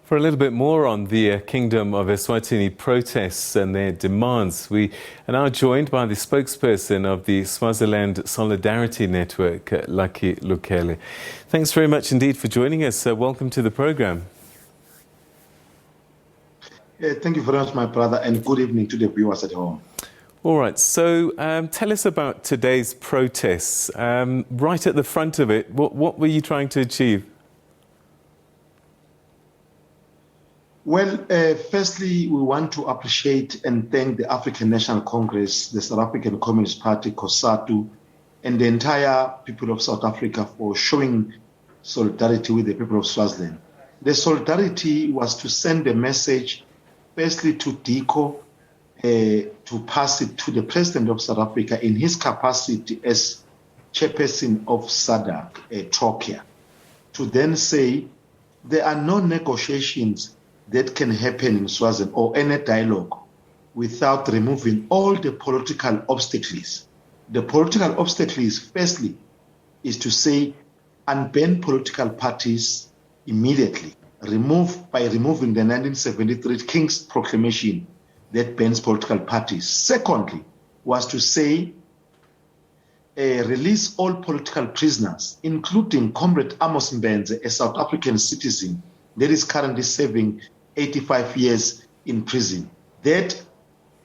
For a little bit more on the Kingdom of Eswatini protests and their demands, we are now joined by the spokesperson of the Swaziland Solidarity Network, Lukhele. Thanks very much indeed for joining us. Welcome to the program. Thank you very much, my brother, and good evening to the viewers at home. All right, so tell us about today's protests. Right at the front of it, what were you trying to achieve? Well, firstly, we want to appreciate and thank the African National Congress, the South African Communist Party, COSATU, and the entire people of South Africa for showing solidarity with the people of Swaziland. The solidarity was to send a message, firstly to DICO, to pass it to the President of South Africa in his capacity as chairperson of SADC, Trokia, to then say there are no negotiations that can happen in Swaziland or any dialogue without removing all the political obstacles. The political obstacles, firstly, is to say unban political parties immediately, by removing the 1973 King's Proclamation that bans political parties. Secondly, was to say release all political prisoners, including Comrade Amos Mbenze, a South African citizen that is currently serving 85 years in prison. That,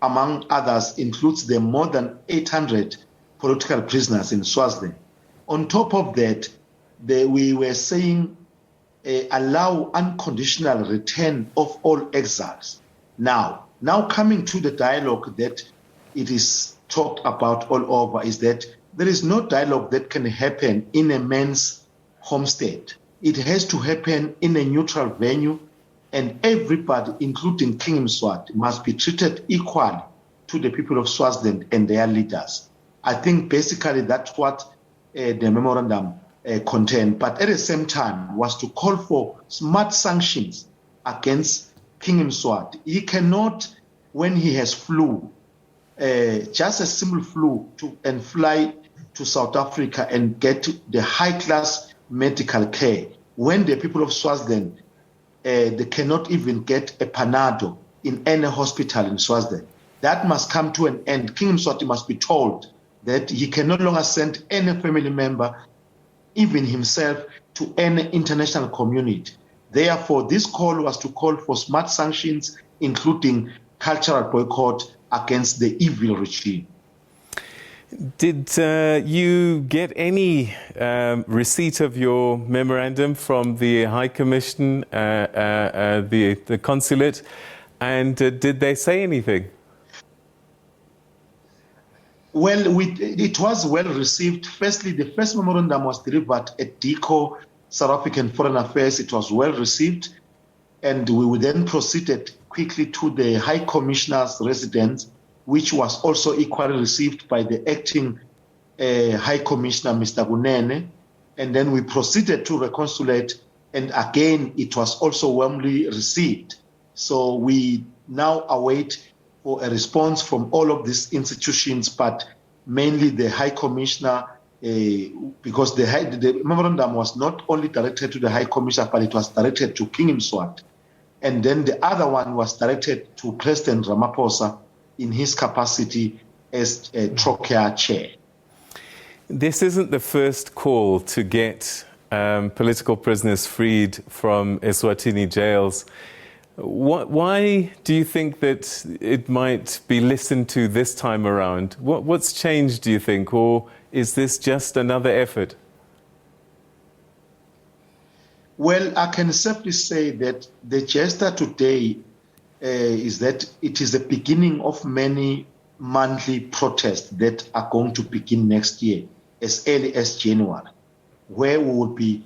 among others, includes the more than 800 political prisoners in Swaziland. On top of that, we were saying allow unconditional return of all exiles. Now coming to the dialogue that it is talked about all over is that there is no dialogue that can happen in a man's homestead. It has to happen in a neutral venue, and everybody, including King Mswati, must be treated equally to the people of Swaziland and their leaders. I think basically that's what the memorandum contained, but at the same time was to call for smart sanctions against King Mswati. He cannot, when he has flu, just a simple flu, and fly to South Africa and get the high-class medical care, when the people of Swaziland they cannot even get a Panado in any hospital in Swaziland. That must come to an end. King Mswati must be told that he can no longer send any family member, even himself, to any international community. Therefore, this call was to call for smart sanctions, including cultural boycott against the evil regime. Did you get any receipt of your memorandum from the High Commission, the consulate, and did they say anything? Well, it was well received. Firstly, the first memorandum was delivered at DICO, South African Foreign Affairs. It was well received, and we then proceeded quickly to the High Commissioner's residence, which was also equally received by the acting High Commissioner, Mr. Gunene. And then we proceeded to the consulate, and again, it was also warmly received. So we now await for a response from all of these institutions, but mainly the High Commissioner, because the memorandum was not only directed to the High Commissioner, but it was directed to King Mswati. And then the other one was directed to President Ramaphosa in his capacity as a Trokia chair. This isn't the first call to get political prisoners freed from Eswatini jails. Why do you think that it might be listened to this time around? What's changed, do you think, or is this just another effort? Well, I can safely say that the gesture today is that it is the beginning of many monthly protests that are going to begin next year, as early as January, where we will be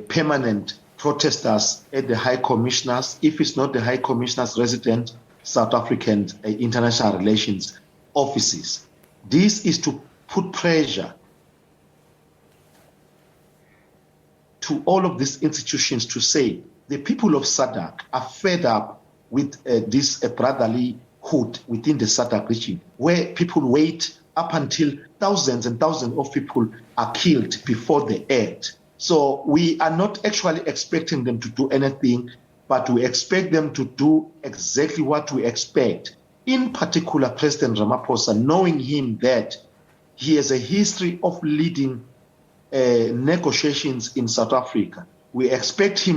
permanent protesters at the High Commissioner's, if it's not the High Commissioner's resident, South African international relations offices. This is to put pressure to all of these institutions to say the people of SADC are fed up with this brotherlyhood within the SADC region, where people wait up until thousands and thousands of people are killed before they act. So we are not actually expecting them to do anything, but we expect them to do exactly what we expect. In particular, President Ramaphosa, knowing him that he has a history of leading negotiations in South Africa. We expect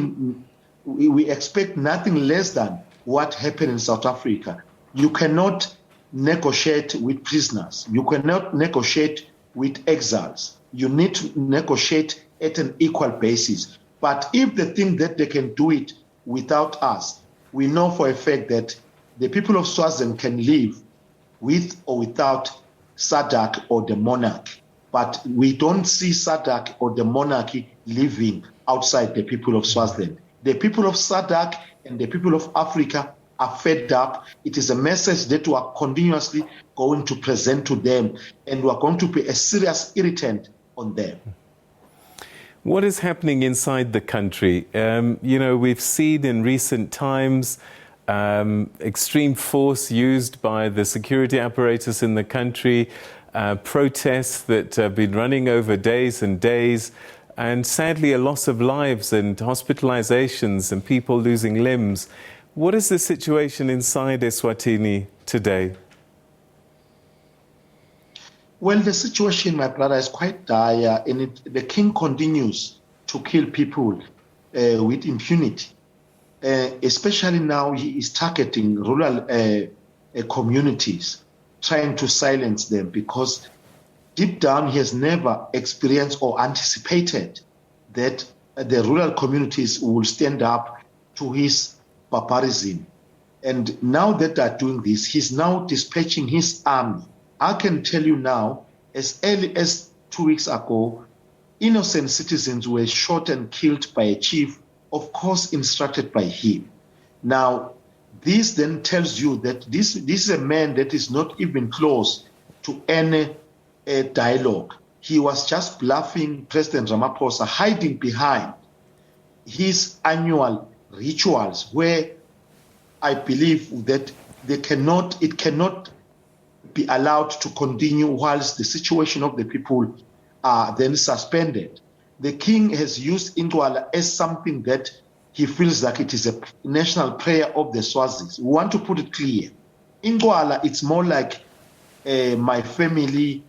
nothing less than what happened in South Africa. You cannot negotiate with prisoners. You cannot negotiate with exiles. You need to negotiate at an equal basis. But if they think that they can do it without us, we know for a fact that the people of Swaziland can live with or without SADC or the monarchy. But we don't see SADC or the monarchy living outside the people of Swaziland. The people of SADC and the people of Africa are fed up. It is a message that we are continuously going to present to them, and we are going to be a serious irritant on them. What is happening inside the country? We've seen in recent times extreme force used by the security apparatus in the country, protests that have been running over days and days, and sadly a loss of lives and hospitalizations and people losing limbs. What is the situation inside Eswatini today? Well, the situation, my brother, is quite dire, and the king continues to kill people with impunity. Especially now, he is targeting rural communities, trying to silence them, because deep down he has never experienced or anticipated that the rural communities will stand up to his barbarism. And now that they're doing this, he's now dispatching his army. I can tell you now, as early as 2 weeks ago, innocent citizens were shot and killed by a chief, of course instructed by him. Now, this then tells you that this is a man that is not even close to any dialogue. He was just bluffing President Ramaphosa, hiding behind his annual rituals, where I believe that it cannot be allowed to continue whilst the situation of the people are then suspended. The king has used Indwala as something that he feels like it is a national prayer of the Swazis. We want to put it clear. Indwala, it's more like my family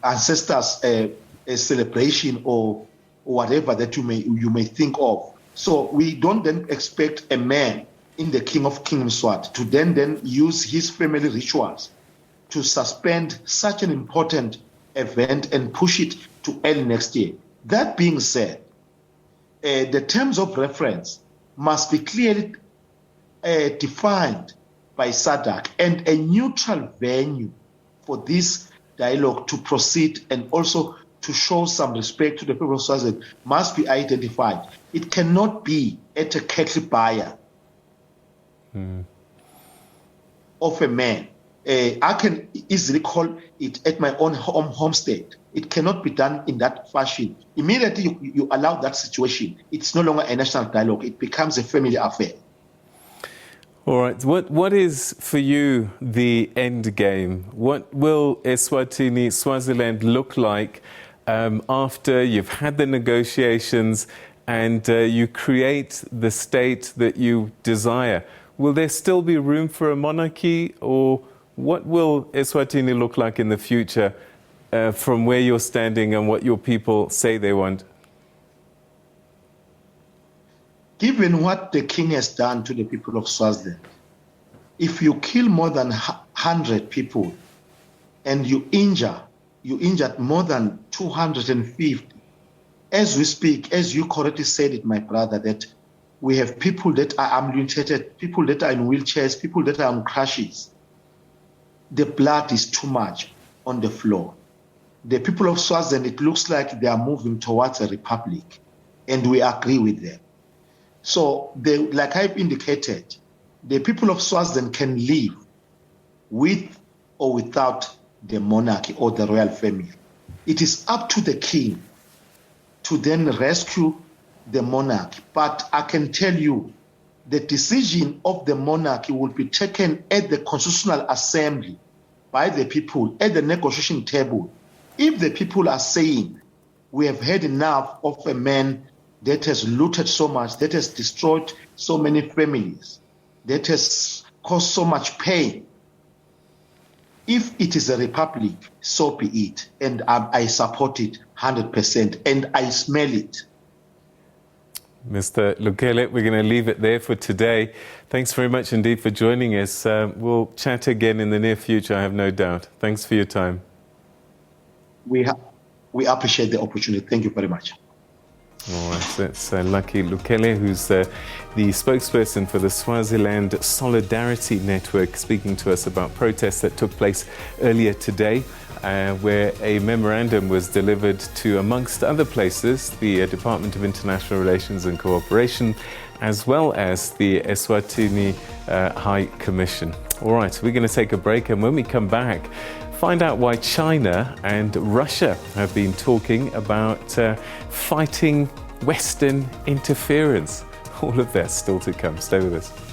ancestors a celebration or whatever that you may think of. So we don't then expect a man in the King of Kingdom Swat to then use his family rituals to suspend such an important event and push it to early next year. That being said, the terms of reference must be clearly defined by SADC, and a neutral venue for this dialogue to proceed and also to show some respect to the people of Swaziland must be identified. It cannot be at a cattle buyer of a man. I can easily call it at my own homestead. It cannot be done in that fashion. Immediately you allow that situation, it's no longer a national dialogue. It becomes a family affair. All right. What is for you the end game? What will Eswatini, Swaziland look like after you've had the negotiations and you create the state that you desire? Will there still be room for a monarchy, or what will Eswatini look like in the future from where you're standing and what your people say they want? Given what the king has done to the people of Swaziland, if you kill more than 100 people and you injured more than 250, as we speak, as you correctly said it, my brother, that we have people that are amputated, people that are in wheelchairs, people that are on crutches. The blood is too much on the floor. The people of Swaziland, it looks like they are moving towards a republic, and we agree with them. So, like I've indicated, the people of Swaziland can live with or without the monarchy or the royal family. It is up to the king to then rescue the monarchy. But I can tell you, the decision of the monarchy will be taken at the Constitutional Assembly by the people at the negotiation table. If the people are saying, we have had enough of a man that has looted so much, that has destroyed so many families, that has caused so much pain. If it is a republic, so be it. And I support it 100%, and I smell it. Mr. Lukhele, we're going to leave it there for today. Thanks very much indeed for joining us. We'll chat again in the near future, I have no doubt. Thanks for your time. We appreciate the opportunity. Thank you very much. All right, that's Lucky Lukhele, who's the spokesperson for the Swaziland Solidarity Network, speaking to us about protests that took place earlier today, where a memorandum was delivered to, amongst other places, the Department of International Relations and Cooperation, as well as the Eswatini High Commission. All right, so we're going to take a break, and when we come back, find out why China and Russia have been talking about fighting Western interference. All of that still to come. Stay with us.